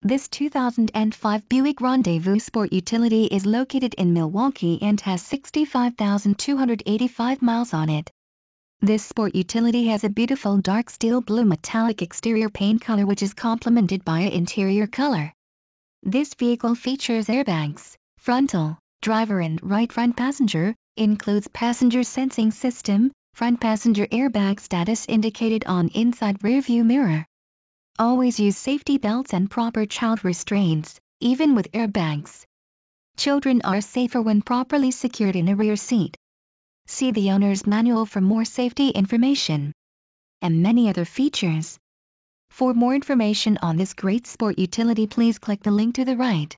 This 2005 Buick Rendezvous Sport Utility is located in Milwaukee and has 65,285 miles on it. This sport utility has a beautiful dark steel blue metallic exterior paint color which is complemented by an interior color. This vehicle features airbags, frontal, driver and right front passenger, includes passenger sensing system, front passenger airbag status indicated on inside rearview mirror. Always use safety belts and proper child restraints, even with airbags. Children are safer when properly secured in a rear seat. See the owner's manual for more safety information and many other features. For more information on this great sport utility, please click the link to the right.